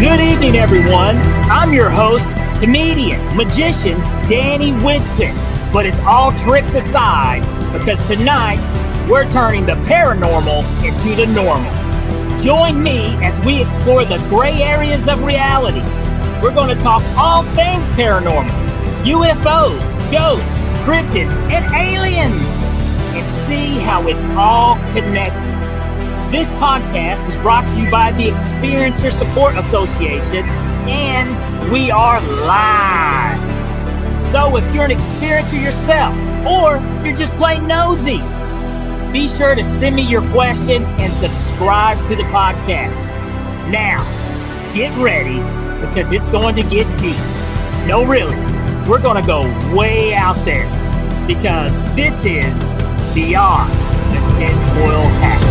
Good evening, everyone. I'm your host, comedian, magician, Danny Whitson. But it's all tricks aside, because tonight we're turning the paranormal into the normal. Join me as we explore the gray areas of reality. We're going to talk all things paranormal, UFOs, ghosts, cryptids, and aliens, and see how it's all connected. This podcast is brought to you by the Experiencer Support Association, and we are live. So if you're an experiencer yourself, or you're just plain nosy, be sure to send me your question and subscribe to the podcast. Now, get ready, because it's going to get deep. No, really, we're going to go way out there, because this is Beyond the Tinfoil Hat.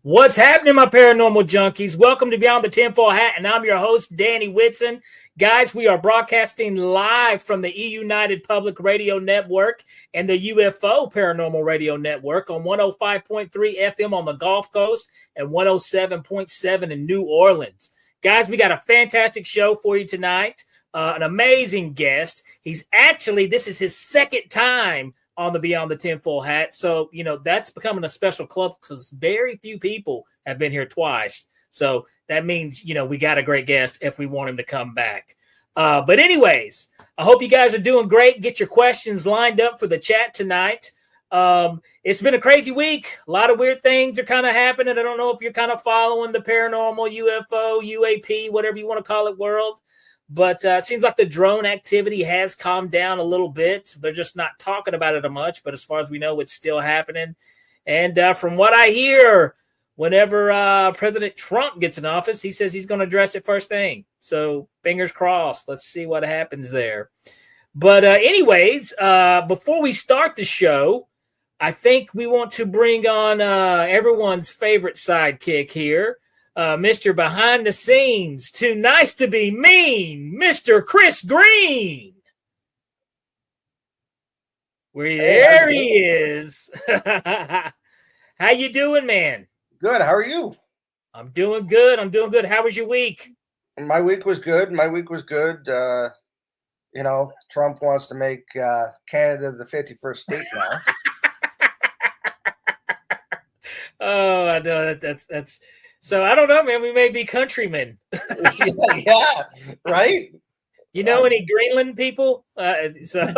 What's happening, my paranormal junkies? Welcome to Beyond the Tinfoil Hat, and I'm your host, Danny Whitson. Guys, we are broadcasting live from the United Public Radio Network and the UFO Paranormal Radio Network on 105.3 FM on the Gulf Coast and 107.7 in New Orleans. Guys, we got a fantastic show for you tonight. An amazing guest. This is his second time on the Beyond the Tinfoil Hat. So, that's becoming a special club because very few people have been here twice. So that means, we got a great guest if we want him to come back. But anyways, I hope you guys are doing great. Get your questions lined up for the chat tonight. It's been a crazy week. A lot of weird things are kind of happening. I don't know if you're kind of following the paranormal, UFO, UAP, whatever you want to call it, world. But it seems like the drone activity has calmed down a little bit. They're just not talking about it much. But as far as we know, it's still happening. And from what I hear, whenever President Trump gets in office, he says he's going to address it first thing. So fingers crossed. Let's see what happens there. But anyways, before we start the show, I think we want to bring on everyone's favorite sidekick here. Mr. Behind the Scenes, too nice to be mean, Mr. Chris Green. There he is. How you doing, man? Good. How are you? I'm doing good. How was your week? My week was good. Trump wants to make Canada the 51st state now. Oh, I know that's. So I don't know, man. We may be countrymen. Yeah, right. You know any Greenland people? So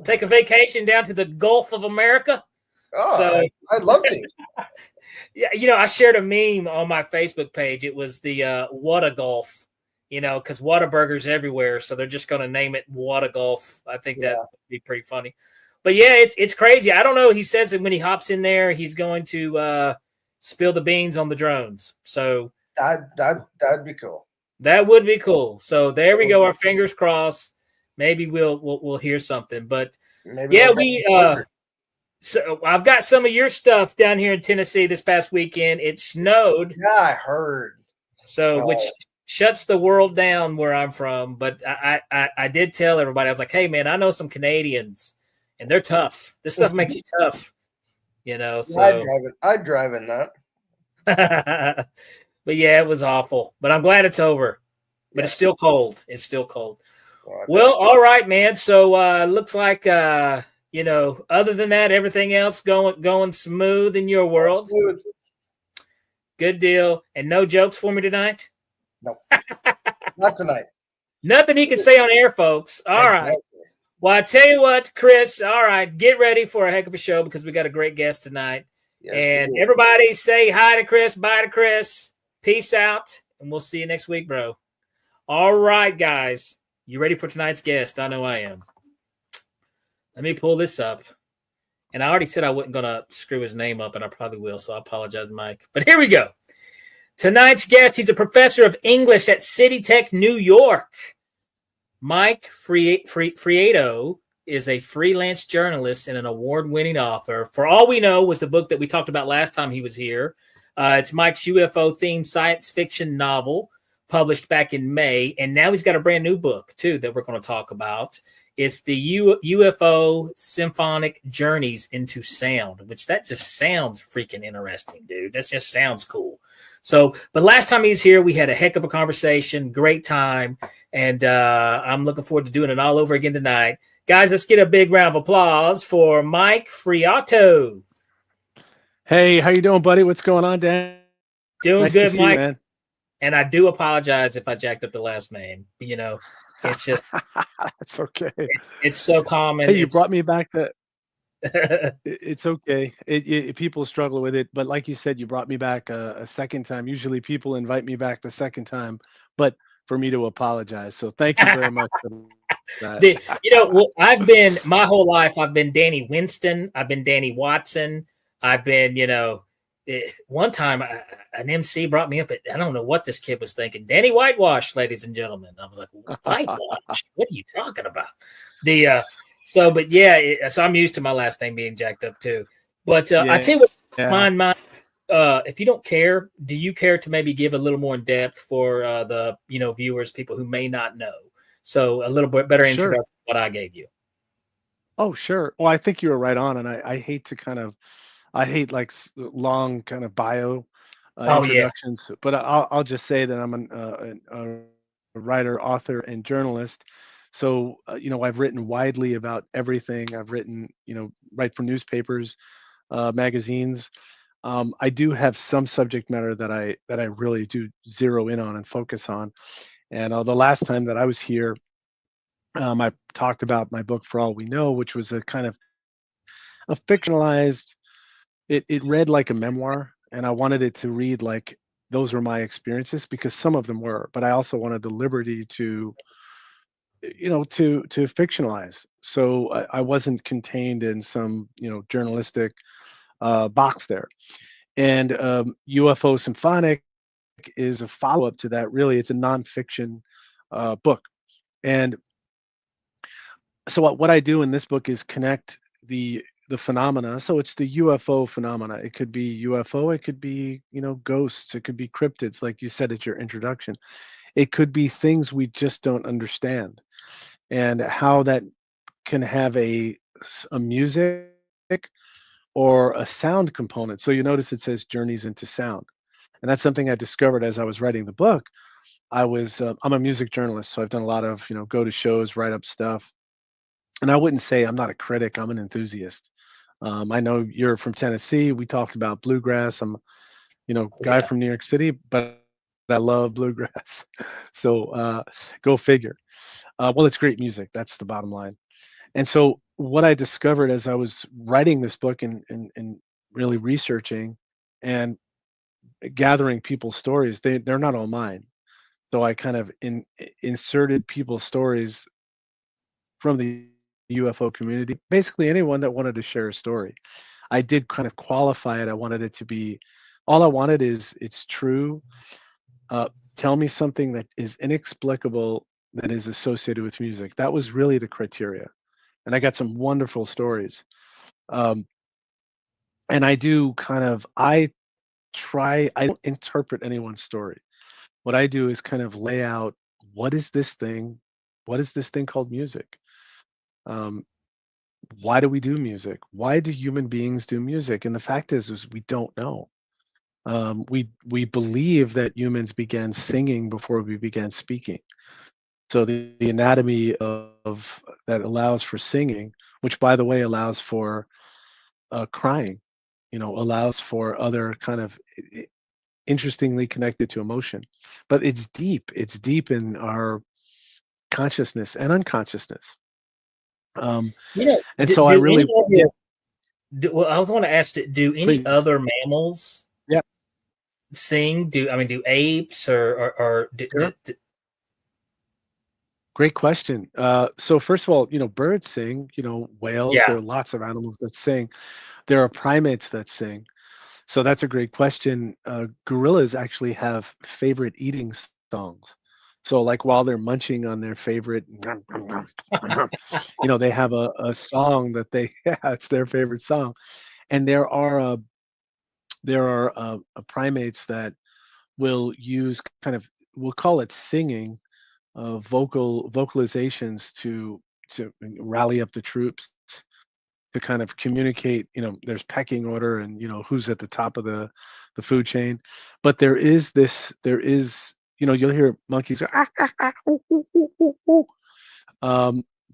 take a vacation down to the Gulf of America. Oh, so, I'd love to. Yeah, I shared a meme on my Facebook page. It was the Whata Gulf, because Whataburger's everywhere, so they're just going to name it Whata Gulf. I think that would be pretty funny. But yeah, it's crazy. I don't know. He says that when he hops in there, he's going to spill the beans on the drones. So that'd be cool. That would be cool. So there we go. Our fingers crossed. Maybe we'll hear something. But so I've got some of your stuff down here in Tennessee this past weekend. It snowed. Yeah, I heard. So which shuts the world down where I'm from. But I did tell everybody, I was like, hey man, I know some Canadians and they're tough. This stuff makes you tough. So I'd drive in that. But yeah, it was awful. But I'm glad it's over. But It's still cold. Well, all right, man. So looks like other than that, everything else going smooth in your world. Smooth. Good deal. And no jokes for me tonight? No. Not tonight. Nothing he can say on air, folks. All right. Well, I tell you what, Chris, all right, get ready for a heck of a show because we got a great guest tonight. Yes, and everybody say hi to Chris, bye to Chris, peace out, and we'll see you next week, bro. All right, guys, you ready for tonight's guest? I know I am. Let me pull this up. And I already said I wasn't going to screw his name up, and I probably will, so I apologize, Mike. But here we go. Tonight's guest, he's a professor of English at City Tech, New York. Mike Fiorito is a freelance journalist and an award-winning author. For All We Know was the book that we talked about last time he was here. It's Mike's UFO-themed science fiction novel published back in May, and now he's got a brand new book, too, that we're going to talk about. It's the UFO Symphonic-Journeys into Sound, which that just sounds freaking interesting, dude. That just sounds cool. So, but last time he was here, we had a heck of a conversation, great time, and I'm looking forward to doing it all over again tonight. Guys, let's get a big round of applause for Mike Fiorito. Hey, how you doing, buddy? What's going on, Dan? Doing nice good, to see Mike. you, man. And I do apologize if I jacked up the last name. You know, it's just that's okay. It's so common. Hey, you brought me back to. It's okay. People struggle with it, but like you said, you brought me back a second time. Usually, people invite me back the second time, but for me to apologize. So thank you very much for that. Well, I've been my whole life. I've been Danny Winston. I've been Danny Watson. I've been, one time an MC brought me up. I don't know what this kid was thinking. Danny Whitewash, ladies and gentlemen. I was like, whitewash? What are you talking about? So I'm used to my last name being jacked up too. But I tell you what, mine. If you don't care, do you care to maybe give a little more in depth for the viewers, people who may not know? So a little bit better introduction to what I gave you. Oh, sure. Well, I think you were right on, and I hate like long kind of bio introductions. But I'll just say that I'm a writer, author, and journalist. So I've written widely about everything. I've written write for newspapers, magazines. I do have some subject matter that I really do zero in on and focus on. And the last time that I was here, I talked about my book For All We Know, which was a kind of a fictionalized. It read like a memoir, and I wanted it to read like those were my experiences, because some of them were. But I also wanted the liberty to fictionalize. So I wasn't contained in some journalistic box there. And UFO Symphonic is a follow-up to that. Really, it's a nonfiction book. And so what I do in this book is connect the phenomena. So it's the UFO phenomena. It could be UFO, it could be ghosts, it could be cryptids, like you said at your introduction. It could be things we just don't understand, and how that can have a music or a sound component. So you notice it says journeys into sound. And that's something I discovered as I was writing the book. I'm a music journalist, so I've done a lot of, go to shows, write up stuff. And I wouldn't say I'm not a critic, I'm an enthusiast. I know you're from Tennessee. We talked about bluegrass. I'm, guy from New York City, but I love bluegrass. So go figure. Well, it's great music. That's the bottom line. And so what I discovered as I was writing this book and really researching and gathering people's stories, they're not all mine. So I kind of inserted people's stories from the UFO community, basically anyone that wanted to share a story. I did kind of qualify it. I wanted it to be, all I wanted is it's true. Tell me something that is inexplicable that is associated with music. That was really the criteria. And I got some wonderful stories. And I do I don't interpret anyone's story. What I do is kind of lay out, what is this thing called music? Why do we do music? Why do human beings do music? And the fact is we don't know. We believe that humans began singing before we began speaking. So the anatomy of that allows for singing, which by the way allows for crying, allows for other kind of interestingly connected to emotion. But it's deep in our consciousness and unconsciousness. And so I really I was want to ask, do any other mammals sing? Do apes or sure. Great question. So first of all, birds sing, whales, there are lots of animals that sing. There are primates that sing. So that's a great question. Gorillas actually have favorite eating songs. So like while they're munching on their favorite, they have a song that they yeah, it's their favorite song. And there are primates that will use kind of, we'll call it singing, vocalizations to rally up the troops, to kind of communicate. There's pecking order, and who's at the top of the food chain. But you'll hear monkeys go, "Ah, ah, ah, ooh, ooh, ooh, ooh, ooh."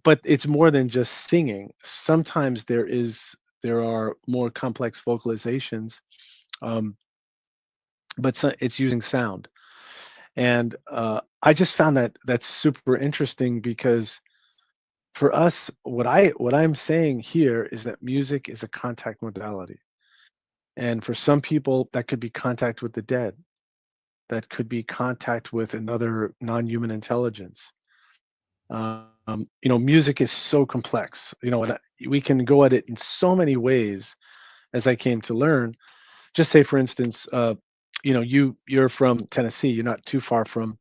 But it's more than just singing. Sometimes there are more complex vocalizations, um, but it's using sound. And I just found that that's super interesting, because for us, what I'm saying here is that music is a contact modality. And for some people, that could be contact with the dead. That could be contact with another non-human intelligence. Music is so complex. And we can go at it in so many ways, as I came to learn. Just say, for instance, you're from Tennessee. You're not too far from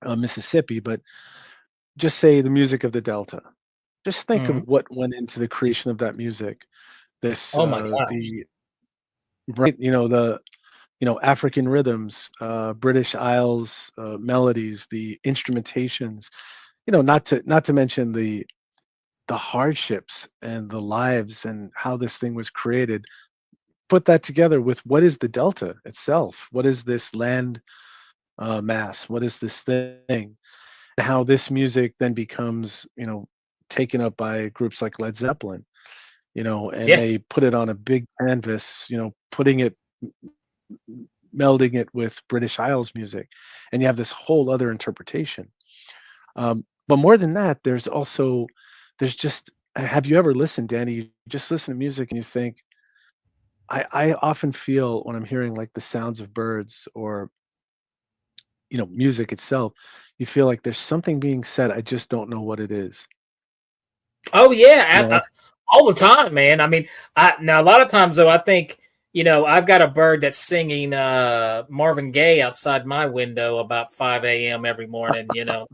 Mississippi, but just say the music of the Delta. Just think of Mhm. what went into the creation of that music. This Oh my gosh. the right, the African rhythms, British Isles melodies, the instrumentations. Not to mention the hardships and the lives and how this thing was created. Put that together with what is the Delta itself? What is this land mass? What is this thing? And how this music then becomes, taken up by groups like Led Zeppelin, and Yeah. they put it on a big canvas, putting it, melding it with British Isles music, and you have this whole other interpretation. But more than that, there's just, have you ever listened, Danny? You just listen to music and you think, I often feel when I'm hearing like the sounds of birds, or music itself, you feel like there's something being said. I just don't know what it is. Oh yeah, That's all the time, man. I mean, now a lot of times though, I think I've got a bird that's singing Marvin Gaye outside my window about 5 a.m. every morning.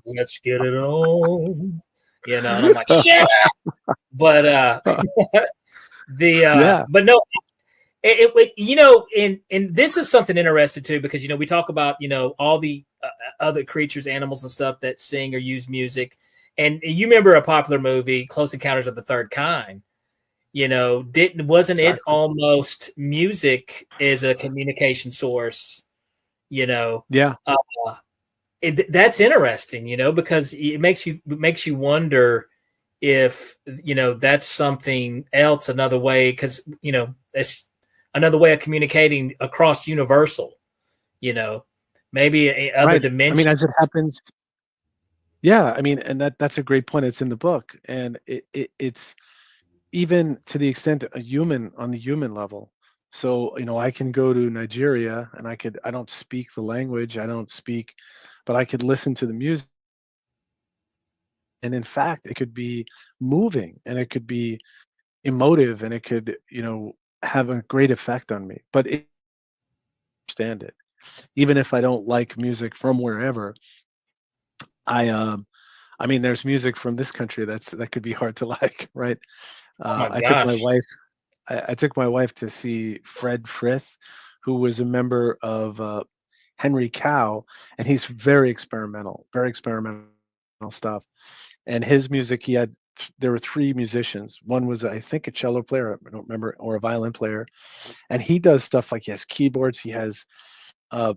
Let's get it on. And I'm like, shut up. But yeah, but no, and this is something interesting too, because we talk about all the other creatures, animals, and stuff that sing or use music. And you remember a popular movie, Close Encounters of the Third Kind? Wasn't it exactly. almost music as a communication source? You know, Yeah, uh, that's interesting. Because it makes you wonder if that's something else, another way, because it's another way of communicating across universal. You know, maybe other right. I mean, dimension. as it happens, yeah. I mean, and that's a great point. It's in the book, and it's even to the extent a human, on the human level. So I can go to Nigeria, and I don't speak the language, I don't speak, but I could listen to the music, and in fact, it could be moving, and it could be emotive, and it could have a great effect on me. But it, understand it, even if I don't like music from wherever. I mean, there's music from this country that could be hard to like, right? Oh my I took my gosh. wife. I took my wife to see Fred Frith, who was a member of Henry Cow, and he's very experimental stuff. And his music, there were three musicians. One was, I think, a cello player, I don't remember, or a violin player. And he does stuff like, he has keyboards, he has a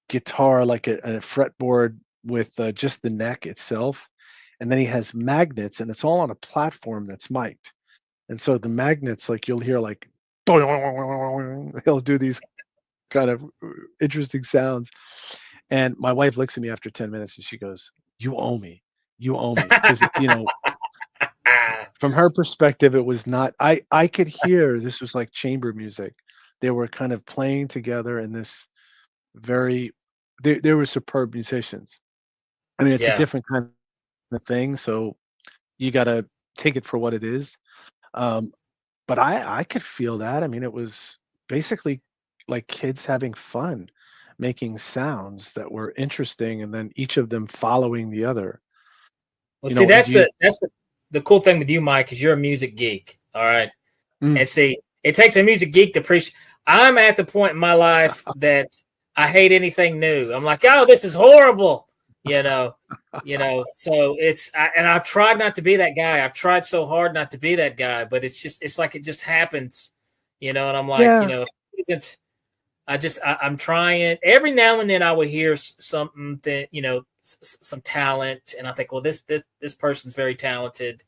guitar, like a fretboard with just the neck itself. And then he has magnets, and it's all on a platform that's mic'd. And so the magnets, like you'll hear like, he'll do these kind of interesting sounds. And my wife looks at me after 10 minutes and she goes, "You owe me. You owe me." Because, from her perspective, it was not, I could hear this was like chamber music. They were kind of playing together in this very, they were superb musicians. I mean, it's a Yeah. different kind of thing. So you got to take it for what it is. Um, but I could feel that. I mean, it was basically like kids having fun. making sounds that were interesting, and then each of them following the other. Well, You see, know, and the cool thing with you, Mike, is you're a music geek. All right. mm, And see, it takes a music geek to appreciate. I'm at the point in my life that I hate anything new. I'm like, oh, this is horrible. You know, So and I've tried not to be that guy. I've tried so hard not to be that guy, but it's like it just happens. And I'm like, yeah, it's, I'm trying. Every now and then I will hear something that, some talent, and I think, well, this person's very talented.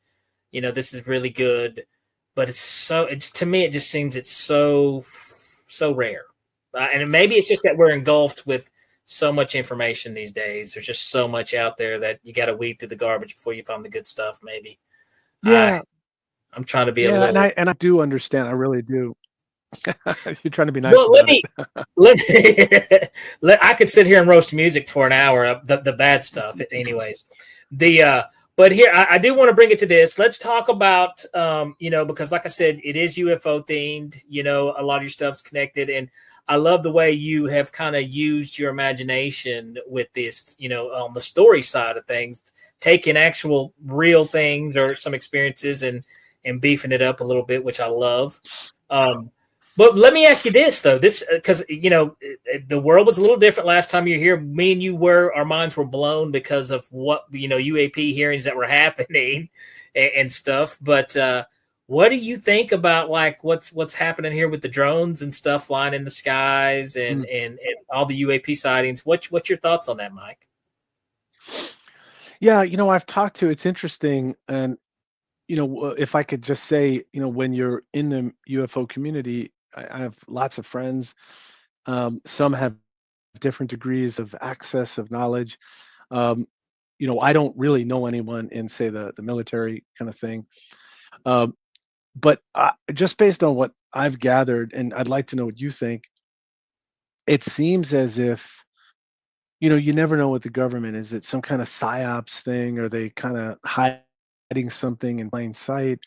This is really good, but it's to me, it just seems it's so rare. And maybe it's just that we're engulfed with so much information these days. There's just so much out there that you got to weed through the garbage before you find the good stuff. Maybe yeah, I'm trying to be a yeah, little. and I do understand. I really do. You're trying to be nice Well, about it. let me. I could sit here and roast music for an hour. The bad stuff, anyways. But here I do want to bring it to this. Let's talk about because like I said, it is UFO themed. A lot of your stuff's connected, and I love the way you have kind of used your imagination with this. On the story side of things, taking actual real things or some experiences and beefing it up a little bit, which I love. But let me ask you this though, because the world was a little different last time you were here. Me and you our minds were blown because of what UAP hearings that were happening and stuff. But what do you think about like what's happening here with the drones and stuff flying in the skies and all the UAP sightings? What's your thoughts on that, Mike? Yeah, I've talked to. It's interesting, and if I could just say, when you're in the UFO community, I have lots of friends. Some have different degrees of access of knowledge. Um, I don't really know anyone in, say, the military kind of thing. Um, but just based on what I've gathered, and I'd like to know what you think, it seems as if, you never know what the government is. It some kind of psyops thing? Are they kind of hiding something in plain sight?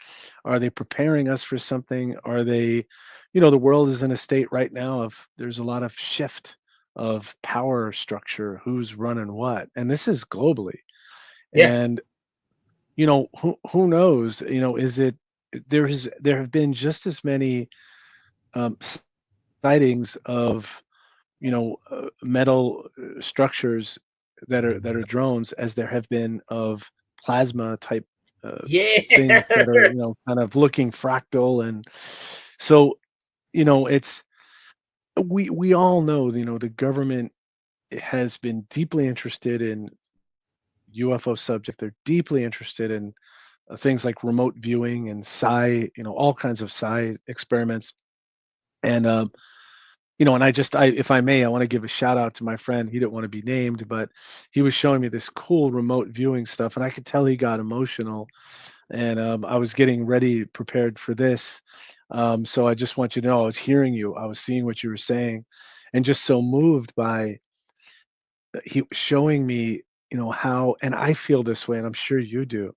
Are they preparing us for something? Are they, the world is in a state right now of there's a lot of shift of power structure, who's running what, and this is globally. Yeah, And who knows? Is it there have been just as many um, sightings of metal structures that are drones as there have been of plasma type yeah. things that are kind of looking fractal. And so it's we all know the government has been deeply interested in UFO subject. They're deeply interested in things like remote viewing and psi, all kinds of psi experiments. And and if I may, I want to give a shout out to my friend. He didn't want to be named, but he was showing me this cool remote viewing stuff, and I could tell he got emotional. And I was getting ready, prepared for this. So I just want you to know, I was hearing you, I was seeing what you were saying, and just so moved by he showing me, how, and I feel this way, and I'm sure you do,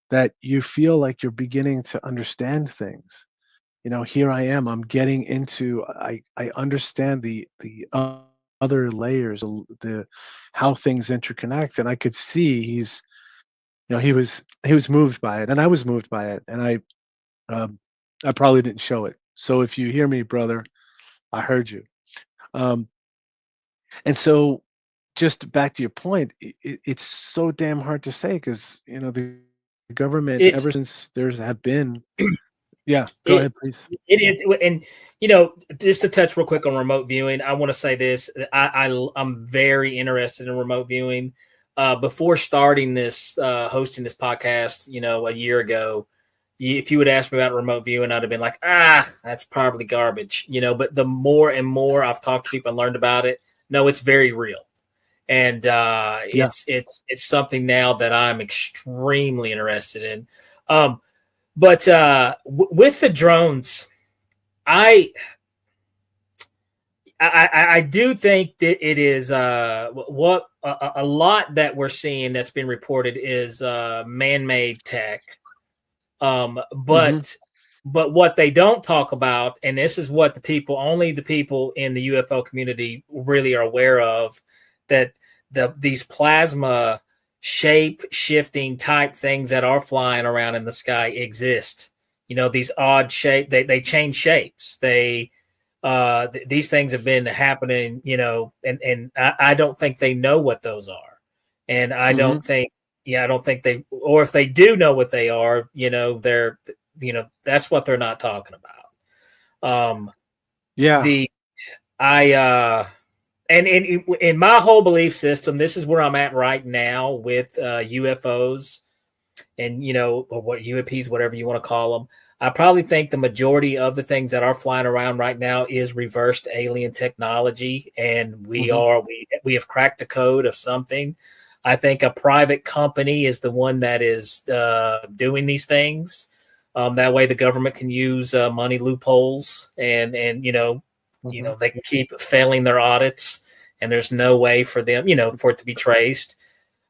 that you feel like you're beginning to understand things. Here I am, I'm getting into, I understand the other layers, the how things interconnect, and I could see he was moved by it, and I was moved by it, and um, I probably didn't show it. So if you hear me, brother, I heard you. Um, and so just back to your point, it's so damn hard to say because the government, it's ever since there's have been. Yeah, go it ahead, please. It is, and just to touch real quick on remote viewing, I want to say this: I'm very interested in remote viewing. Before starting this, hosting this podcast, a year ago, if you would ask me about remote viewing, I'd have been like, that's probably garbage, But the more and more I've talked to people and learned about it, no, it's very real, and Yeah. it's something now that I'm extremely interested in. But with the drones, I, I do think that it is what a lot that we're seeing that's been reported is man-made tech. Hmm. But But what they don't talk about, and this is what only the people in the UFO community really are aware of, that these plasma shape shifting type things that are flying around in the sky exist. These odd shape, they change shapes. These things have been happening, and I don't think they know what those are. And I don't think they, or if they do know what they are, they're, that's what they're not talking about. And in my whole belief system, this is where I'm at right now with UFOs and, or what UAPs, whatever you want to call them. I probably think the majority of the things that are flying around right now is reversed alien technology, and we have cracked the code of something. I think a private company is the one that is doing these things. That way, the government can use money loopholes, and they can keep failing their audits, and there's no way for them, for it to be traced.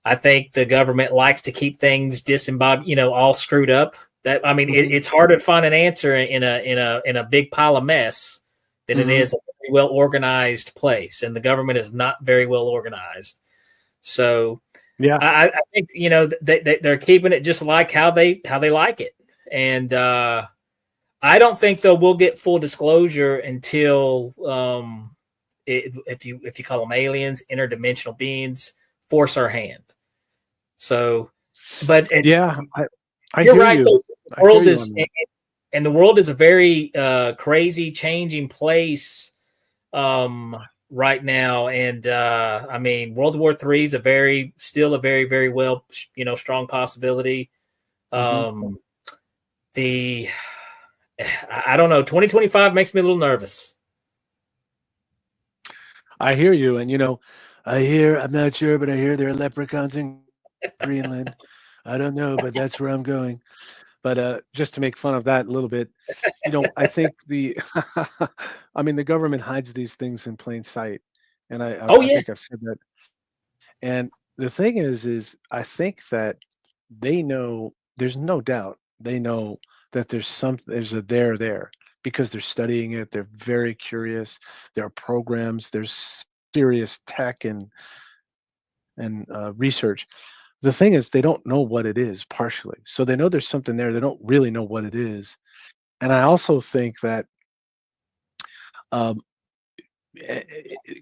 I think the government likes to keep things disembodied, all screwed up. It's hard to find an answer in a big pile of mess than it is a very well organized place, and the government is not very well organized. So, I think they're keeping it just like how they like it, and I don't think we'll get full disclosure until if you call them aliens, interdimensional beings, force our hand. So, but I you're hear right. you. The world is, and the world is a very crazy, changing place right now. And World War III is still a very, very well, strong possibility. I don't know. 2025 makes me a little nervous. I hear you, and I'm not sure, but I hear there are leprechauns in Greenland. I don't know, but that's where I'm going. But just to make fun of that a little bit, I think the government hides these things in plain sight, and I think I've said that. And the thing is I think that they know. There's no doubt they know that there's a there because they're studying it. They're very curious. There are programs. There's serious tech and research. The thing is, they don't know what it is partially. So they know there's something there. They don't really know what it is. And I also think that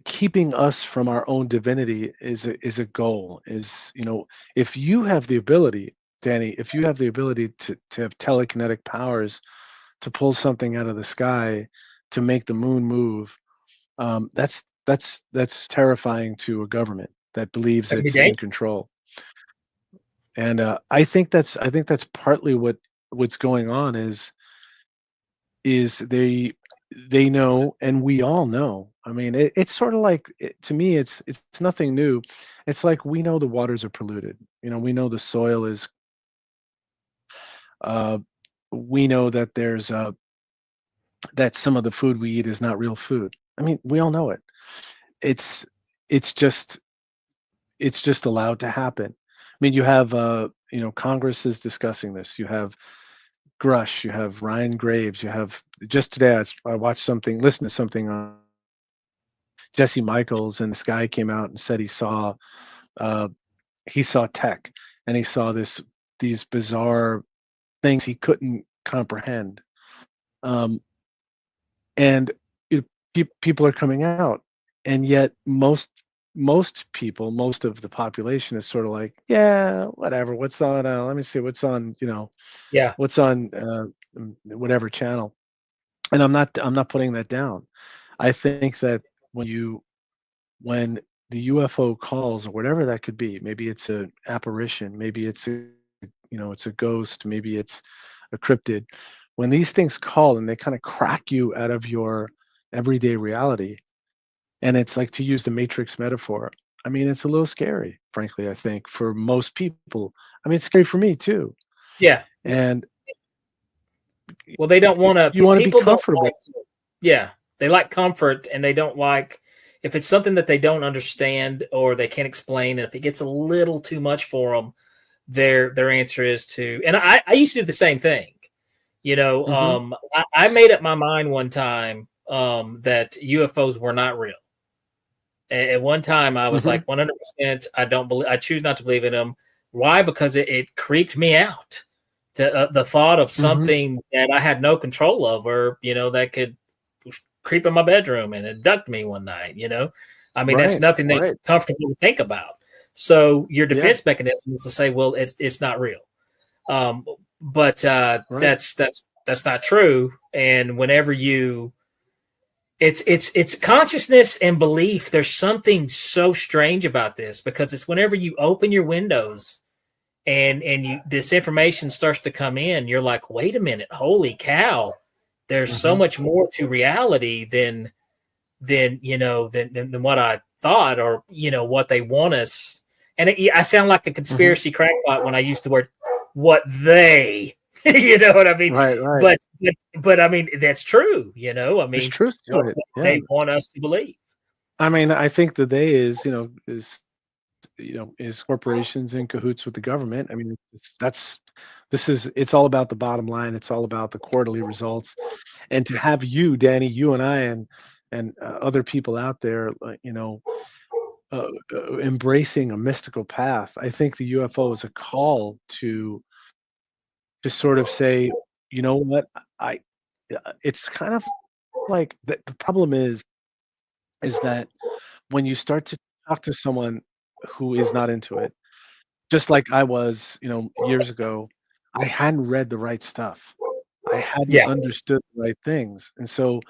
keeping us from our own divinity is a goal. If you have the ability, Danny, if you have the ability to have telekinetic powers, to pull something out of the sky, to make the moon move, that's terrifying to a government that believes it's in control. And I think that's partly what's going on is they know, and we all know. It's sort of like, to me, it's nothing new. It's like, we know the waters are polluted. We know the soil is. We know that there's that some of the food we eat is not real food. We all know it. It's just allowed to happen. You have Congress is discussing this. You have Grush, you have Ryan Graves, you have, just today I watched listened to something on Jesse Michaels, and this guy came out and said he saw tech, and he saw these bizarre things he couldn't comprehend. And people are coming out, and yet most people, most of the population is sort of like, yeah, whatever. What's on? Let me see what's on. What's on whatever channel. And I'm not putting that down. I think that when the UFO calls, or whatever that could be, maybe it's an apparition, maybe it's it's a ghost, maybe it's a cryptid. When these things call and they kind of crack you out of your everyday reality, and it's like, to use the Matrix metaphor, it's a little scary, frankly, I think, for most people. It's scary for me too. Yeah. And well, they don't want to. You want to be comfortable. They like comfort, and they don't like, if it's something that they don't understand or they can't explain, and if it gets a little too much for them, their answer is to. And I used to do the same thing. You know, Mm-hmm. I made up my mind one time that UFOs were not real. At one time, I was Mm-hmm. like 100%. I don't believe. I choose not to believe in them. Why? Because it creeped me out. The thought of Mm-hmm. something that I had no control over, you know, that could creep in my bedroom and abduct me one night. You know, I mean, that's Right. nothing that's Right. comfortable to think about. So your Yeah. defense mechanism is to say, well, it's not real. But Right. that's not true. And whenever you it's consciousness and belief. There's something so strange about this because it's whenever you open your windows and you this information starts to come in, you're like, wait a minute, holy cow, there's so Mm-hmm. much more to reality than you know than what I thought, or you know what they want us. And I sound like a Mm-hmm. conspiracy crackpot when I use the word what they you know what I mean? Right. Right. But I mean, that's true, you know? I There's mean, truth to what it. Yeah. they want us to believe. I mean, I think the they is, is corporations in cahoots with the government. I mean, it's all about the bottom line. It's all about the quarterly results. And to have you, Danny, you and I, and other people out there, embracing a mystical path. I think the UFO is a call to sort of say, you know what, I. It's kind of like the problem is that when you start to talk to someone who is not into it, just like I was, years ago, I hadn't read the right stuff. I hadn't Yeah. understood the right things. And so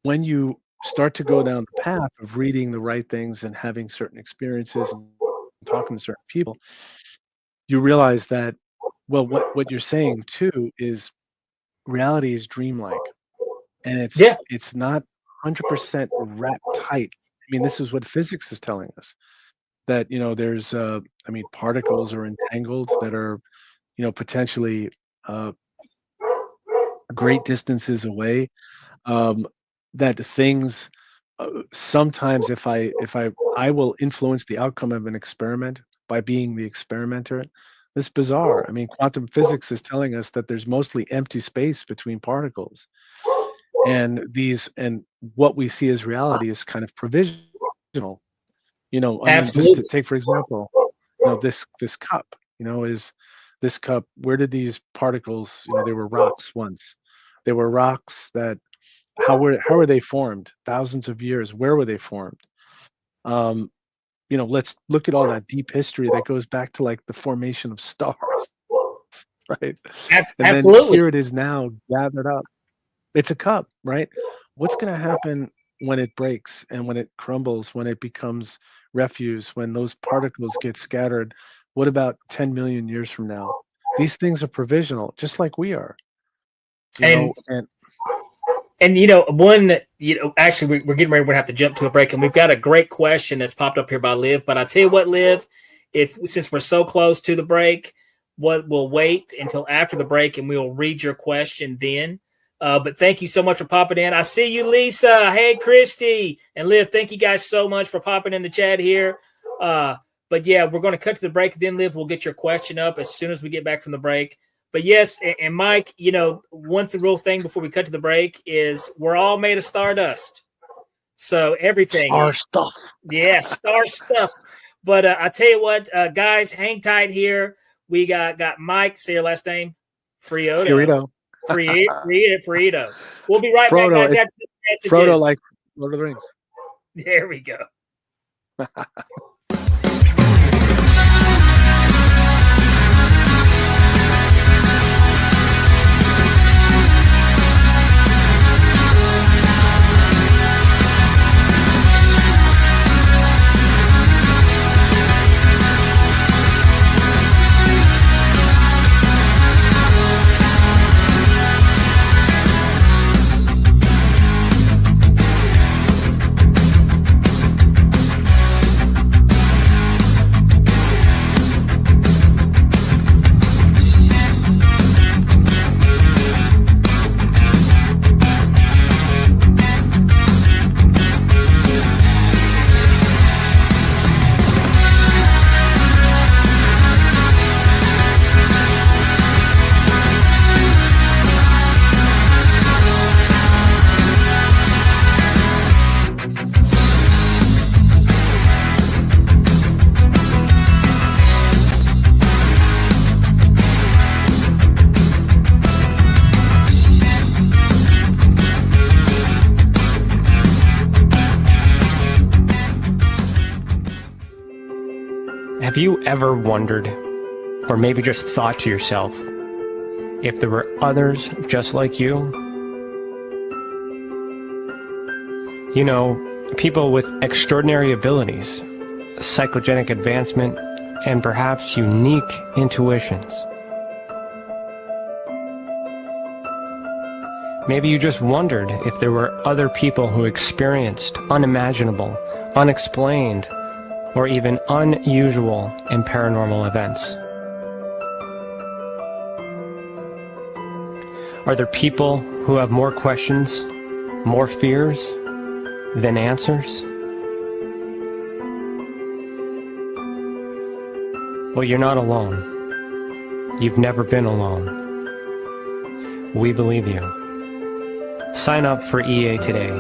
when you start to go down the path of reading the right things and having certain experiences and talking to certain people, you realize that, well, what you're saying too is reality is dreamlike, and Yeah. it's not 100% wrapped tight. I mean, this is what physics is telling us, that there's particles are entangled that are potentially uh, great distances away, um, that things sometimes if I will influence the outcome of an experiment by being the experimenter. It's bizarre. I mean, quantum physics is telling us that there's mostly empty space between particles, and what we see as reality is kind of provisional. I mean, just to Absolutely. take for example, this cup, is this cup, where did these particles, they were rocks once. They were rocks that, how were they formed? Thousands of years. Where were they formed? Um, let's look at all that deep history that goes back to like the formation of stars, right? And then Absolutely. here it is now gathered up. It's a cup, right? What's going to happen when it breaks and when it crumbles, when it becomes refuse, when those particles get scattered? What about 10 million years from now? These things are provisional, just like we are. And actually we're getting ready. We're gonna have to jump to a break, and we've got a great question that's popped up here by Liv. But I tell you what, Liv, since we're so close to the break, we'll wait until after the break, and we'll read your question then. But thank you so much for popping in. I see you, Lisa. Hey, Christy and Liv. Thank you guys so much for popping in the chat here. But yeah, we're going to cut to the break. Then, Liv, we'll get your question up as soon as we get back from the break. But yes, and Mike, one real thing before we cut to the break is we're all made of stardust. So everything. Star stuff. Yeah, star stuff. But I tell you what, guys, hang tight here. We got Mike. Say your last name. Fiorito. Fiorito. We'll be right Frodo, back, guys. After this Frodo, like Lord of the Rings. There we go. Have you ever wondered, or maybe just thought to yourself, if there were others just like you? You know, people with extraordinary abilities, psychogenic advancement, and perhaps unique intuitions. Maybe you just wondered if there were other people who experienced unimaginable, unexplained, or even unusual and paranormal events. Are there people who have more questions, more fears than answers? Well, you're not alone. You've never been alone. We believe you. Sign up for EA today.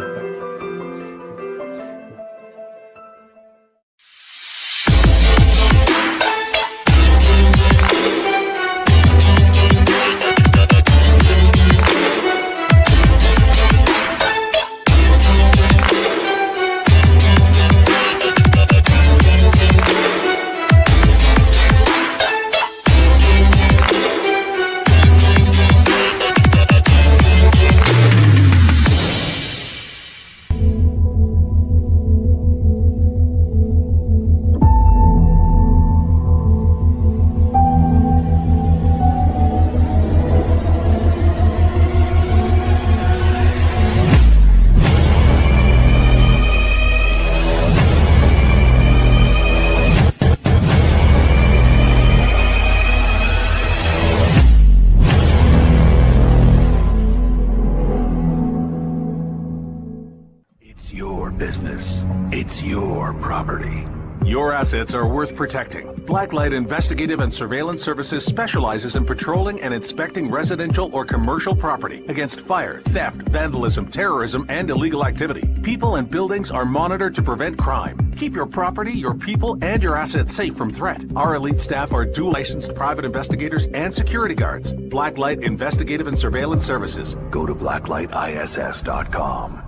Business. It's your property. Your assets are worth protecting. Blacklight Investigative and Surveillance Services specializes in patrolling and inspecting residential or commercial property against fire, theft, vandalism, terrorism, and illegal activity. People and buildings are monitored to prevent crime. Keep your property, your people, and your assets safe from threat. Our elite staff are dual licensed private investigators and security guards. Blacklight Investigative and Surveillance Services. Go to blacklightiss.com.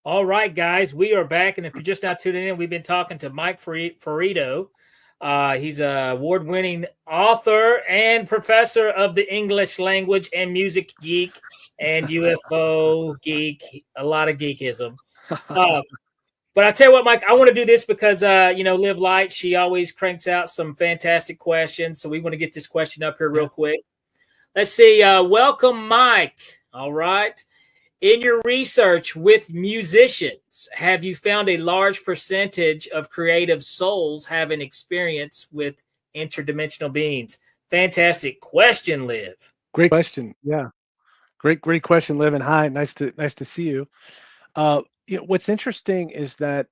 All right, guys, we are back. And if you're just now tuning in, we've been talking to Mike Fiorito. He's an award-winning author and professor of the English language and music geek and UFO geek, a lot of geekism. But I tell you what, Mike, I want to do this because, Liv Light, she always cranks out some fantastic questions. So we want to get this question up here real quick. Let's see. Welcome, Mike. All right. In your research with musicians, have you found a large percentage of creative souls having experience with interdimensional beings? Fantastic question, Liv. Great question. Yeah. Great question, Liv. And hi, nice to see you. What's interesting is that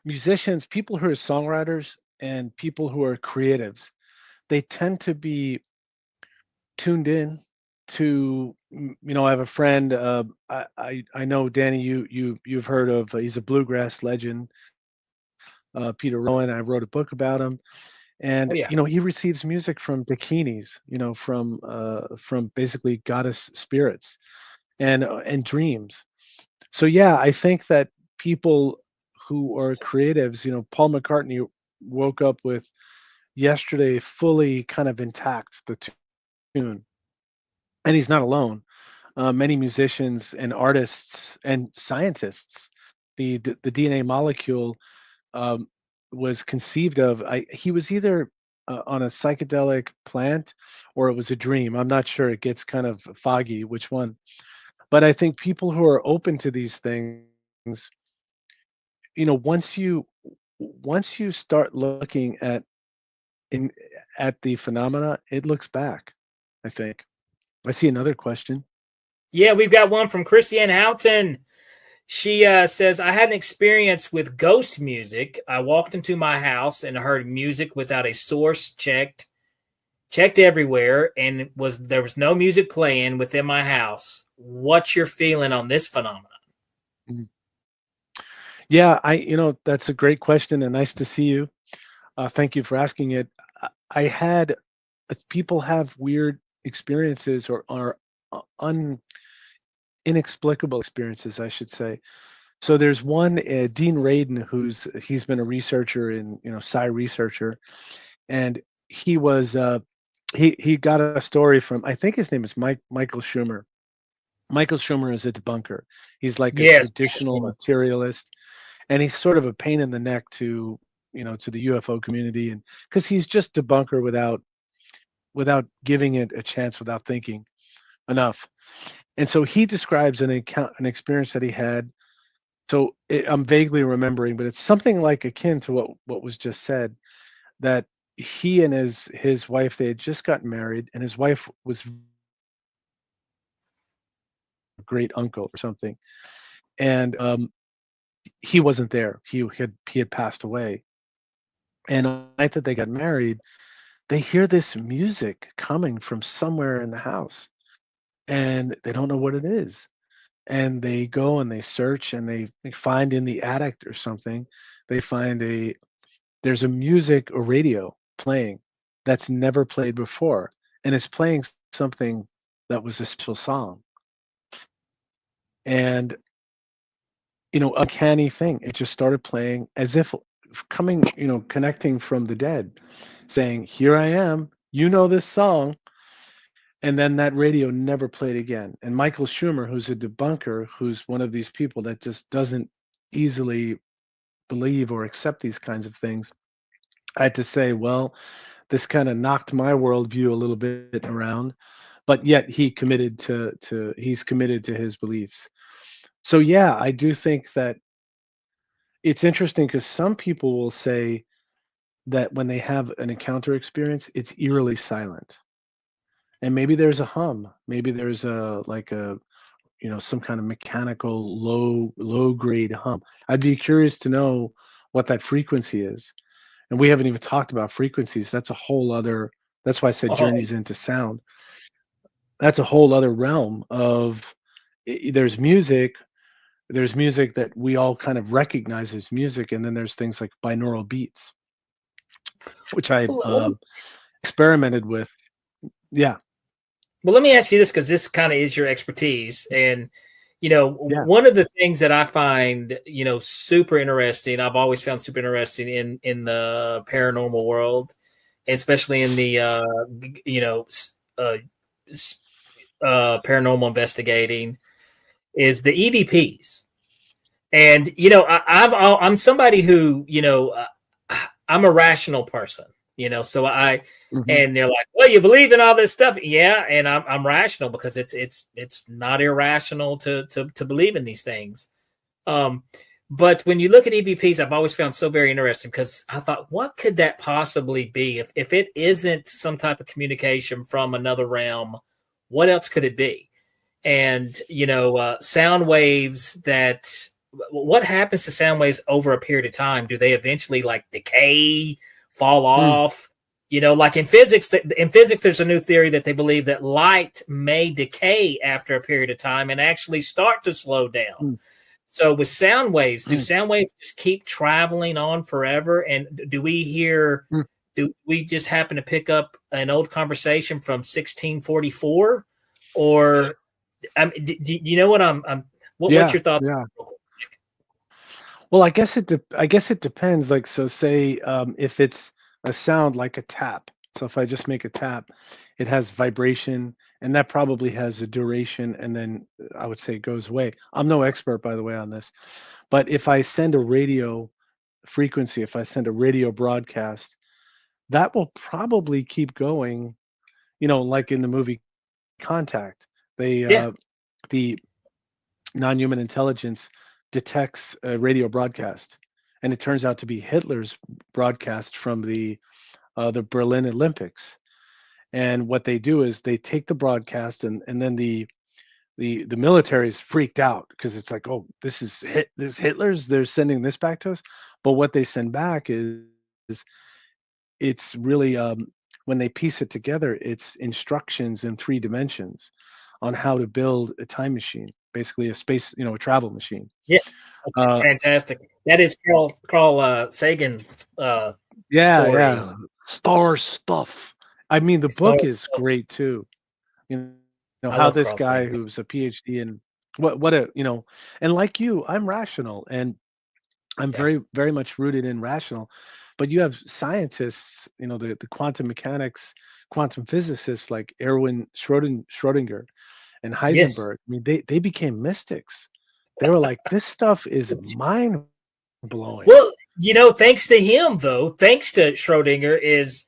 musicians, people who are songwriters and people who are creatives, they tend to be tuned in to, I have a friend, I know, Danny, you've heard of, he's a bluegrass legend, Peter Rowan. I wrote a book about him, and he receives music from dakinis, from basically goddess spirits and dreams. So yeah, I think that people who are creatives, Paul McCartney woke up with Yesterday fully kind of intact, the tune. And he's not alone. Many musicians and artists and scientists, the DNA molecule was conceived of. He was either on a psychedelic plant or it was a dream. I'm not sure. It gets kind of foggy which one. But I think people who are open to these things, once you start looking in at the phenomena, it looks back, I think. I see another question. Yeah, we've got one from Christiane Houghton. She says, I had an experience with ghost music. I walked into my house and heard music without a source, checked everywhere, and there was no music playing within my house. What's your feeling on this phenomenon? Mhm. Yeah, that's a great question and nice to see you. Thank you for asking it. I had people have weird experiences or inexplicable experiences, I should say. So there's one, Dean Radin, he's been a researcher in, psi researcher, and he was he got a story from, I think his name is Michael Schumer. Michael Schumer is a debunker. He's like a Yes, traditional Schumer. materialist, and he's sort of a pain in the neck to the UFO community, and because he's just debunker without giving it a chance, without thinking enough. And so he describes an experience that he had. So I'm vaguely remembering, but it's something like akin to what was just said, that he and his wife, they had just gotten married, and his wife was a great uncle or something, and he wasn't there. He had passed away. And on the night that they got married, they hear this music coming from somewhere in the house, and they don't know what it is. And they go and they search, and they find in the attic or something, they find there's a radio playing that's never played before, and it's playing something that was a special song. And uncanny thing, it just started playing as if coming, connecting from the dead, saying, "Here I am, this song." And then that radio never played again. And Michael Schumer, who's a debunker, who's one of these people that just doesn't easily believe or accept these kinds of things, I had to say, well, this kind of knocked my worldview a little bit around, but yet he's committed to his beliefs. So yeah, I do think that it's interesting because some people will say that when they have an encounter experience, it's eerily silent. And maybe there's a hum, maybe there's some kind of mechanical low grade hum. I'd be curious to know what that frequency is. And we haven't even talked about frequencies. That's why I said Oh, journeys into sound. That's a whole other realm of there's music that we all kind of recognize as music, and then there's things like binaural beats, which I well, experimented with. Yeah. let me ask you this, because this kind of is your expertise. And, Yeah. one of the things that I find, super interesting, I've always found super interesting in the paranormal world, especially in the, paranormal investigating, is the EVPs. And, I'm somebody who, I'm a rational person, so Mhm. and they're like, well, you believe in all this stuff. Yeah. And I'm rational because it's not irrational to believe in these things. But when you look at EVPs, I've always found so very interesting, because I thought, what could that possibly be? If it isn't some type of communication from another realm, what else could it be? And, sound waves what happens to sound waves over a period of time? Do they eventually decay, fall off? Like in physics, there's a new theory that they believe that light may decay after a period of time and actually start to slow down. Mm. So with sound waves, do Mm. sound waves just keep traveling on forever? And do we just happen to pick up an old conversation from 1644? Or do you know what what's Yeah. your thought? Yeah. Well, I guess it depends. Like, so say if it's a sound like a tap. So if I just make a tap, it has vibration, and that probably has a duration, and then I would say it goes away. I'm no expert, by the way, on this, but if I send a radio frequency, if I send a radio broadcast, that will probably keep going, like in the movie Contact. They Yeah. the non-human intelligence detects a radio broadcast, and it turns out to be Hitler's broadcast from the Berlin Olympics. And what they do is they take the broadcast, and then the military is freaked out because it's like, oh, this Hitler's, they're sending this back to us. But what they send back is it's really, when they piece it together, it's instructions in 3 dimensions on how to build a time machine, basically a space, a travel machine. Yeah. That's Uh, fantastic. That is Carl Sagan's yeah, story. yeah, star stuff. I mean, the Star book is stuff. great too. You I how love this Carl guy Sagan. who's a PhD in what a and like you, I'm rational, and I'm Yeah. very, very much rooted in rational. But you have scientists, the quantum mechanics, quantum physicists like Erwin Schrodinger and Yes. Heisenberg. I mean, they became mystics. They were like, this stuff is mind blowing. Well, thanks to him, though, thanks to Schrodinger, is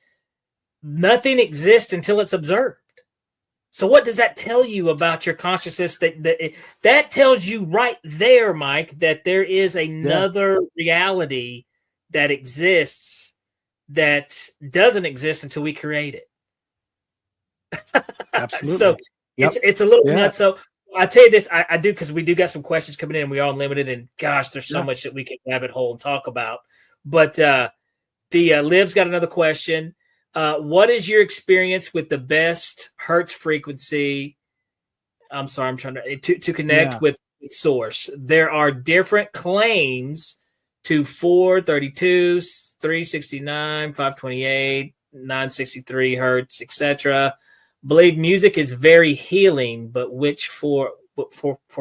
nothing exists until it's observed. So what does that tell you about your consciousness? That tells you right there, Mike, that there is Yeah, another reality that exists that doesn't exist until we create it. So absolutely. Yep. it's a little Yeah. nuts. So I tell you this, I do, because we do got some questions coming in, and we are unlimited, and gosh, there's so Yeah. much that we can rabbit hole and talk about. But Liv's got another question. What is your experience with the best Hertz frequency? I'm sorry, I'm trying to connect Yeah. with source. There are different claims to 432, 369, 528, 963 hertz, etc. Believe music is very healing, but which for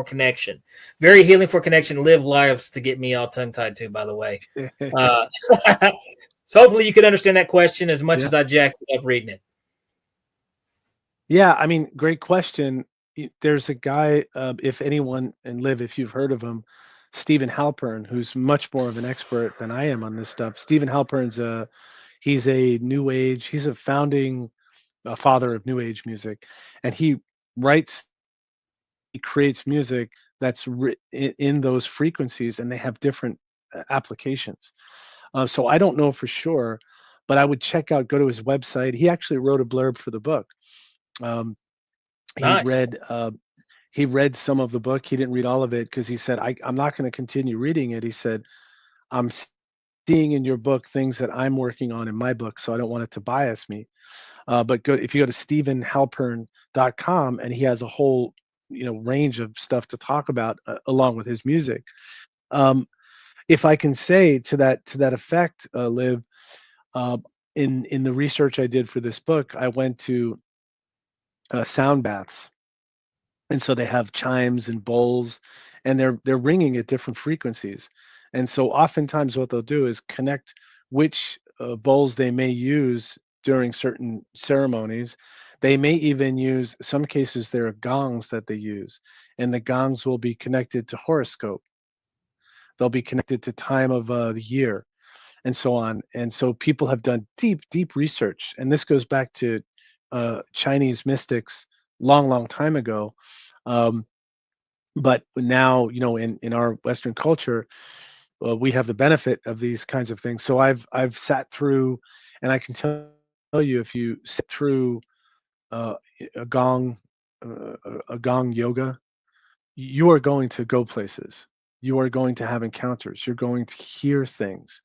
connection? Very healing for connection. Live lives to get me all tongue tied too, by the way. So hopefully you can understand that question as much Yeah. as I jacked it up reading it. Yeah, I mean, great question. There's a guy, if anyone, and Liv, if you've heard of him, Stephen Halpern, who's much more of an expert than I am on this stuff. Stephen Halpern's he's a new age, he's a founding father of new age music, and he creates music that's in those frequencies, and they have different applications. So I don't know for sure, but I would go to his website. He actually wrote a blurb for the book. Um, he Nice. read he read some of the book. He didn't read all of it because he said, I'm not going to continue reading it. He said, I'm seeing in your book things that I'm working on in my book, so I don't want it to bias me. But if you go to stephenhalpern.com, and he has a whole range of stuff to talk about along with his music. If I can say to that effect, Liv, in the research I did for this book, I went to sound baths, and so they have chimes and bowls, and they're ringing at different frequencies. And so oftentimes what they'll do is connect which bowls they may use during certain ceremonies. They may even use, some cases there are gongs that they use, and the gongs will be connected to horoscope. They'll be connected to time of the year, and so on. And so people have done deep research, and this goes back to Chinese mystics long time ago. Um, but now, in our Western culture, we have the benefit of these kinds of things. So I've sat through, and I can tell you, if you sit through uh, a gong a gong yoga, you are going to go places. You are going to have encounters. You're going to hear things.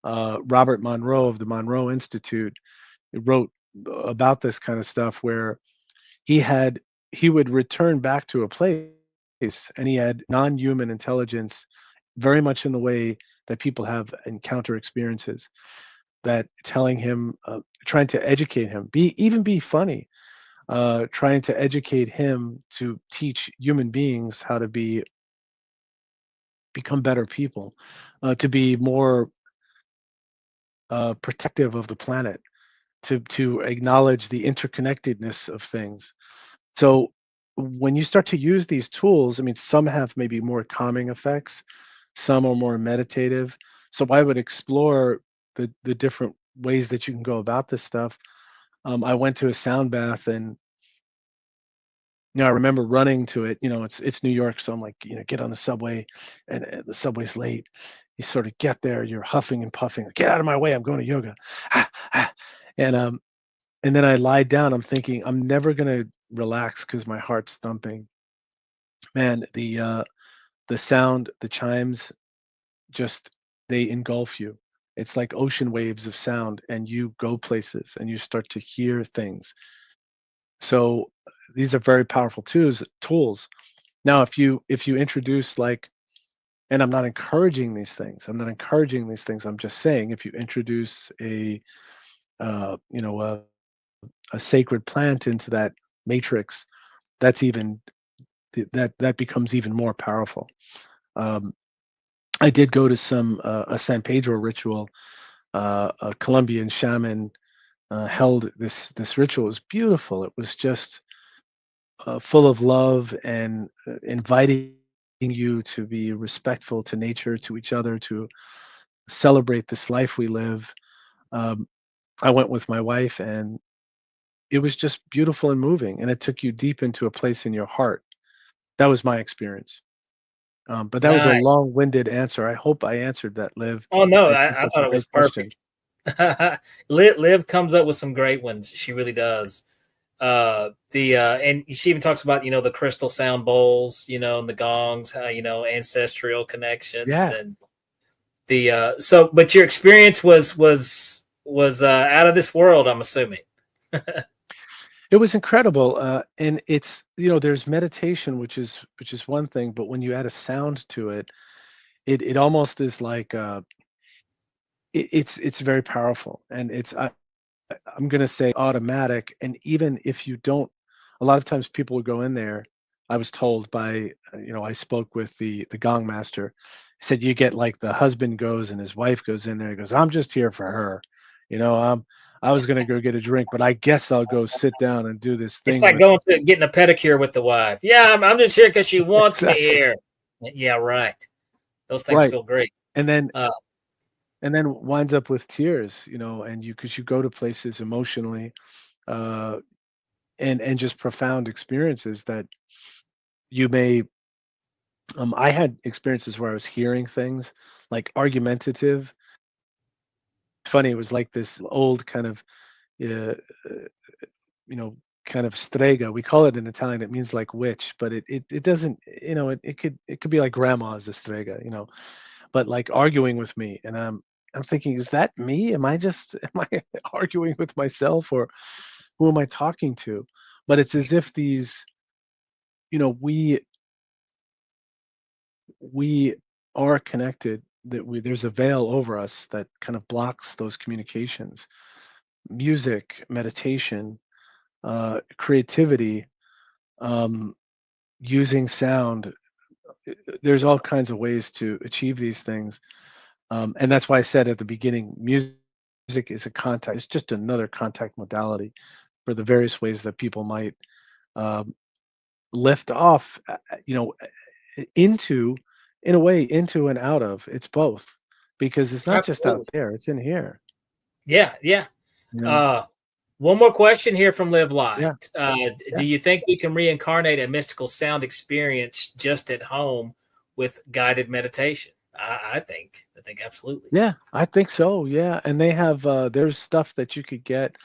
Robert Monroe of the Monroe Institute wrote about this kind of stuff, where he would return back to a place, and he had non-human intelligence, very much in the way that people have encounter experiences, that telling him, trying to educate him, be funny, trying to educate him to teach human beings how to become better people, to be more protective of the planet, to acknowledge the interconnectedness of things. So when you start to use these tools, I mean, some have maybe more calming effects, some are more meditative. So I would explore the different ways that you can go about this stuff. I went to a sound bath, and I remember running to it. It's New York, so I'm like, get on the subway, and the subway's late. You sort of get there, you're huffing and puffing. Get out of my way! I'm going to yoga. Ah, ah. And then I lied down. I'm thinking I'm never gonna relax because my heart's thumping. Man, the sound, the chimes, just they engulf you. It's like ocean waves of sound, and you go places, and you start to hear things. So these are very powerful tools. Now, if you introduce, like, and I'm not encouraging these things. I'm not encouraging these things. I'm just saying, if you introduce uh, you know, a, a sacred plant into that matrix, that's even that becomes even more powerful. Um, I did go to some a San Pedro ritual. A Colombian shaman held this ritual. It was beautiful. It was just full of love and inviting you to be respectful to nature, to each other, to celebrate this life we live. Um, I went with my wife, and it was just beautiful and moving, and it took you deep into a place in your heart. That was my experience. But that was a Nice. long-winded answer. I hope I answered that, Liv. Oh no, I think I that's a thought it was great question. perfect. Liv comes up with some great ones. She really does. The and she even talks about the crystal sound bowls, and the gongs, ancestral connections, Yeah, and the but your experience was out of this world, I'm assuming. it was incredible. And it's there's meditation, which is one thing, but when you add a sound to it, it almost is like it's very powerful, and I'm going to say automatic. And even if you don't, a lot of times people will go in there. I was told by, I spoke with the gong master. He said, you get, like, the husband goes and his wife goes in there. He goes, I'm just here for her. I was going to go get a drink, but I guess I'll go sit down and do this It's thing like with going to getting a pedicure with the wife. Yeah, I'm just here because she wants me exactly here. Yeah, right. Those things right. feel great. And then, Uh, winds up with tears, and because you go to places emotionally, uh, and just profound experiences that you may I had experiences where I was hearing things like argumentative. Funny, it was like this old kind of, uh, uh, you know, kind of strega. We call it in Italian. It means like witch, but it doesn't. It could be like grandma's a strega. But like arguing with me, and I'm thinking, is that me? Am I arguing with myself, or who am I talking to? But it's as if these, we are connected, that there's a veil over us that kind of blocks those communications. Music, meditation, creativity, um, using sound. There's all kinds of ways to achieve these things. And that's why I said at the beginning, music is a contact. It's just another contact modality for the various ways that people might um, lift off, into, in a way, into and out of. It's both, because it's not just out Absolutely. there, it's in here. Yeah, yeah. You know? Uh, One more question here from Live Yeah, Light. yeah, Do you think we can reincarnate a mystical sound experience just at home with guided meditation? I think absolutely. yeah. I think so. Yeah, and they have there's stuff that you could get.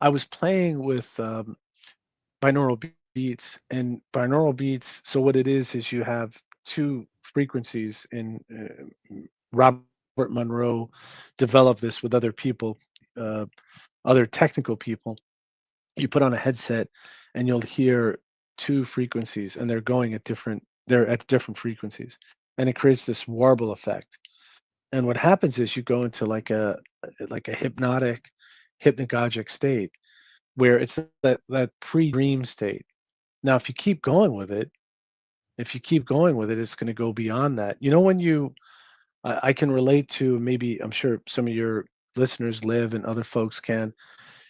I was playing with binaural beats, and binaural beats. So what it is you have two frequencies in. Robert Monroe developed this with other people, uh, other technical people. You put on a headset, and you'll hear two frequencies, and they're at different frequencies, and it creates this warble effect. And what happens is you go into like a hypnagogic state, where it's that pre-dream state. Now, if you keep going with it, it's going to go beyond that. When I can relate to, maybe I'm sure some of your listeners live, and other folks can.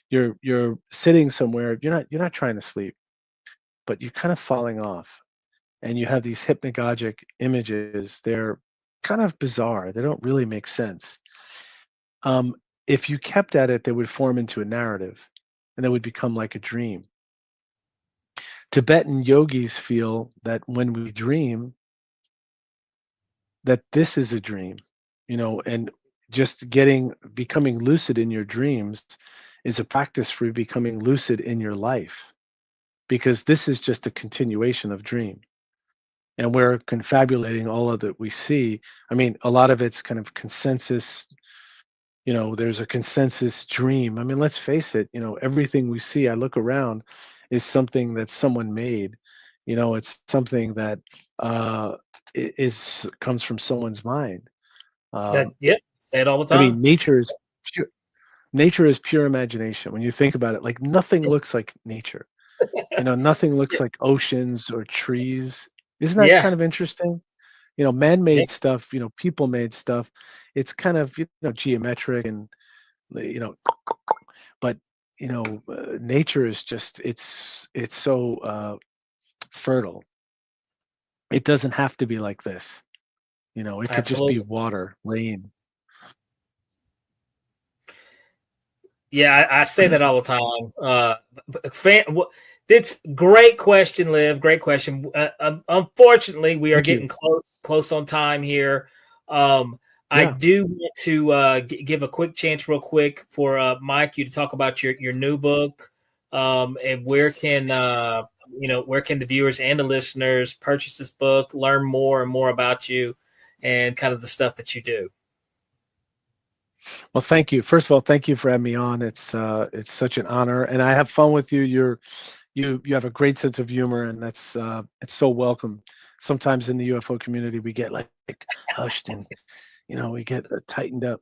You're sitting somewhere. You're not trying to sleep, but you're kind of falling off, and you have these hypnagogic images. They're kind of bizarre. They don't really make sense. Um, if you kept at it, they would form into a narrative, and they would become like a dream. Tibetan yogis feel that when we dream, that this is a dream, and just becoming lucid in your dreams is a practice for becoming lucid in your life, because this is just a continuation of dream. And we're confabulating all of that we see. I mean, a lot of it's kind of consensus. There's a consensus dream. I mean, let's face it, everything we see, I look around, is something that someone made. It's something that comes from someone's mind. Say it all the I time. mean, nature is pure imagination. When you think about it, like nothing looks like nature. Nothing looks like oceans or trees. Isn't that Yeah. kind of interesting? Yeah. Man-made stuff, people-made stuff. It's kind of, geometric and, but, nature is just, it's so fertile. It doesn't have to be like this. It could just be Absolutely. water, rain. Yeah, I say that all the time. It's great question, Liv. Great question. Unfortunately, we are Thank getting you. close on time here. I Yeah. do want to give a quick chance, real quick, for Mike, you to talk about your new book, and where can the viewers and the listeners purchase this book, learn more and more about you, and kind of the stuff that you do. Well, thank you. First of all, thank you for having me on. It's such an honor, and I have fun with you. You have a great sense of humor, and that's it's so welcome. Sometimes in the UFO community, we get like hushed, and we get tightened up.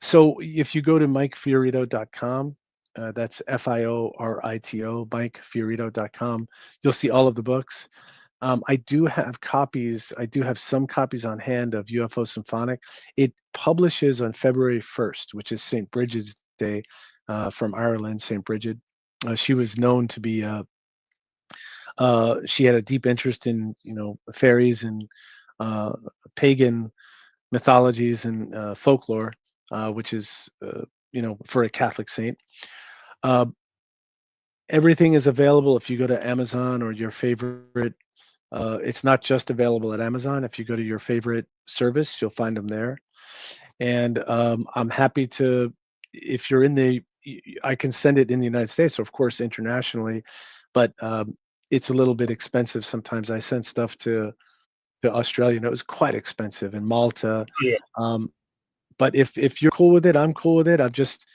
So if you go to MikeFiorito.com, that's Fiorito, MikeFiorito.com, you'll see all of the books. I do have copies. I do have some copies on hand of UFO Symphonic. It publishes on February 1st, which is St. Bridget's Day, from Ireland, St. Bridget. She was known to be, she had a deep interest in, fairies and pagan mythologies and folklore, which is, for a Catholic saint. Everything is available if you go to Amazon or your favorite. It's not just available at Amazon. If you go to your favorite service, you'll find them there. And I'm happy to, if you're I can send it in the United States, or of course internationally, but it's a little bit expensive. Sometimes I send stuff to Australia, and it was quite expensive, and Malta. Yeah. But if you're cool with it, I'm cool with it. I'm just,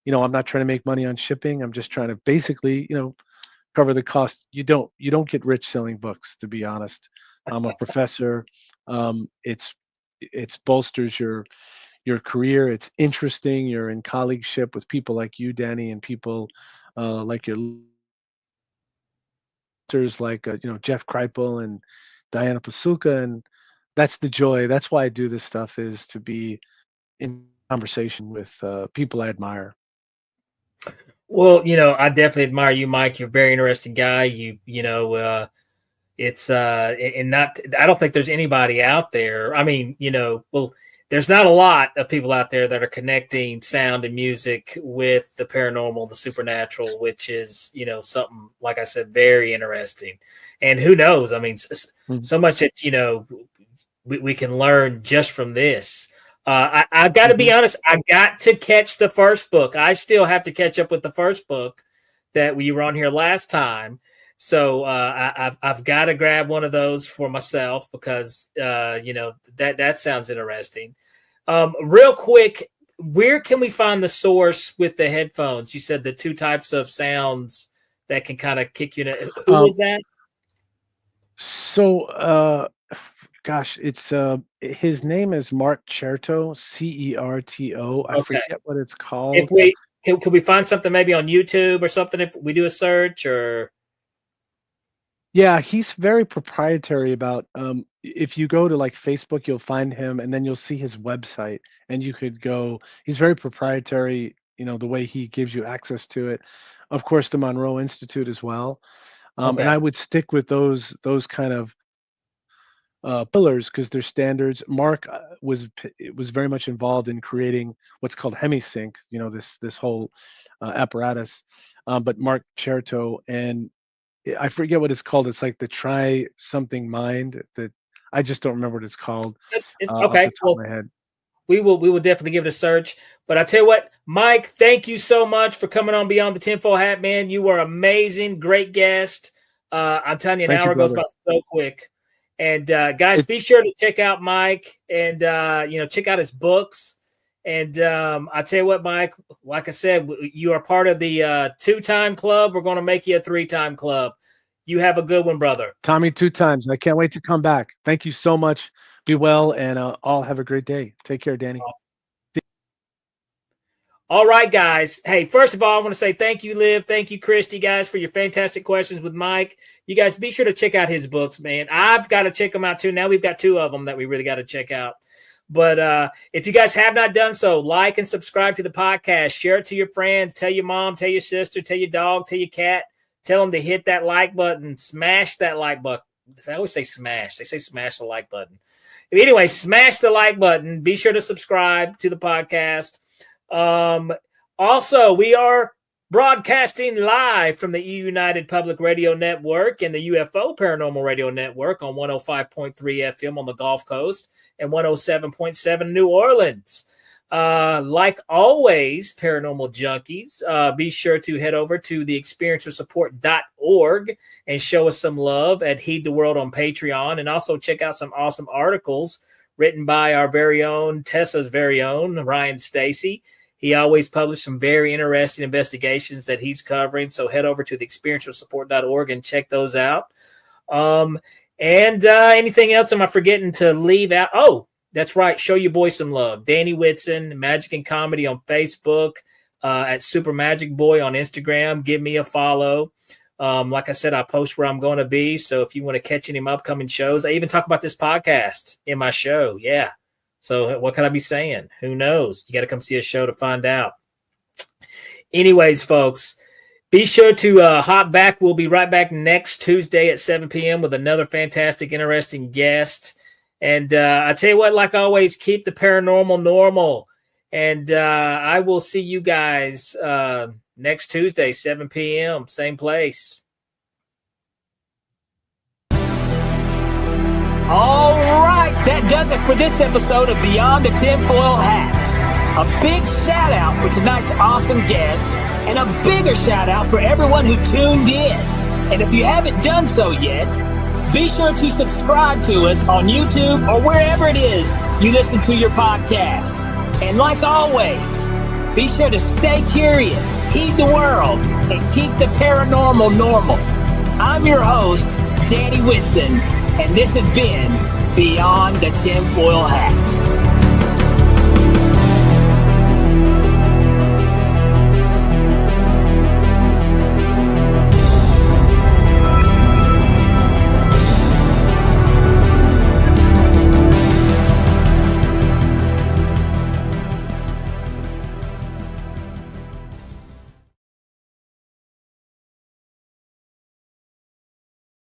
I'm not trying to make money on shipping. I'm just trying to basically, cover the cost. You don't get rich selling books, to be honest. I'm a professor. It's bolsters your career. It's interesting. You're in colleagueship with people like you, Danny, and people like your listeners, like Jeff Kripal and Diana Pasulka, and that's the joy. That's why I do this stuff, is to be in conversation with people I admire. Well, I definitely admire you, Mike. You're a very interesting guy. It's and not, I don't think there's anybody out there. I mean, there's not a lot of people out there that are connecting sound and music with the paranormal, the supernatural, which is, something, like I said, very interesting. And who knows? I mean, so much that, we can learn just from this. I got to be honest. I got to catch the first book. I still have to catch up with the first book that we were on here last time. So I've got to grab one of those for myself, because that sounds interesting. Real quick, where can we find the source with the headphones? You said the two types of sounds that can kind of kick you in. Who is that? So gosh, it's his name is Mark Certo, Certo. I forget what it's called. If we could we find something maybe on YouTube or something, if we do a search? Or yeah, he's very proprietary about, if you go to like Facebook, you'll find him, and then you'll see his website, and you could go. He's very proprietary, the way he gives you access to it. Of course, the Monroe Institute as well. And I would stick with those kind of pillars because they're standards. Mark was very much involved in creating what's called HemiSync, this whole apparatus. But Mark Cherto, and I forget what it's called. It's like the Try Something Mind. That I just don't remember what it's called. It's off okay. the top of my head. We will definitely give it a search. But I tell you what, Mike, thank you so much for coming on Beyond the Tinfoil Hat, man. You were amazing, great guest. I'm telling you, an hour goes by so quick. And guys, be sure to check out Mike and check out his books. And I tell you what, Mike, like I said, you are part of the 2-time club. We're going to make you a 3-time club. You have a good one, brother. Tommy, 2 times. I can't wait to come back. Thank you so much. Be well, and all have a great day. Take care, Danny. All right, guys. Hey, first of all, I want to say thank you, Liv. Thank you, Christy, guys, for your fantastic questions with Mike. You guys be sure to check out his books, man. I've got to check them out, too. Now we've got 2 of them that we really got to check out. But if you guys have not done so, like and subscribe to the podcast. Share it to your friends. Tell your mom, tell your sister, tell your dog, tell your cat. Tell them to hit that like button. Smash that like button. I always say smash. They say smash the like button. Anyway, smash the like button. Be sure to subscribe to the podcast. Also, we are broadcasting live from the EU United Public Radio Network and the UFO Paranormal Radio Network on 105.3 FM on the Gulf Coast and 107.7 New Orleans. Like always, paranormal junkies, be sure to head over to the experiencersupport.org and show us some love at Heed the World on Patreon, and also check out some awesome articles written by our very own, Tessa's very own, Ryan Stacy. He always publishes some very interesting investigations that he's covering, so head over to the experiencersupport.org and check those out. And anything else am I forgetting to leave out? Oh, that's right. Show your boy some love. Danny Whitson, Magic and Comedy on Facebook, at Super Magic Boy on Instagram. Give me a follow. Like I said, I post where I'm going to be. So if you want to catch any of my upcoming shows, I even talk about this podcast in my show. Yeah. So what can I be saying? Who knows? You got to come see a show to find out. Anyways, folks, be sure to hop back. We'll be right back next Tuesday at 7 p.m. with another fantastic, interesting guest. And I tell you what, like always, keep the paranormal normal. And I will see you guys next Tuesday, 7 p.m., same place. All right, that does it for this episode of Beyond the Tinfoil Hat. A big shout out for tonight's awesome guest, and a bigger shout out for everyone who tuned in. And if you haven't done so yet, be sure to subscribe to us on YouTube or wherever it is you listen to your podcasts. And like always, be sure to stay curious, heed the world, and keep the paranormal normal. I'm your host, Danny Whitson, and this has been Beyond the Tinfoil Hat.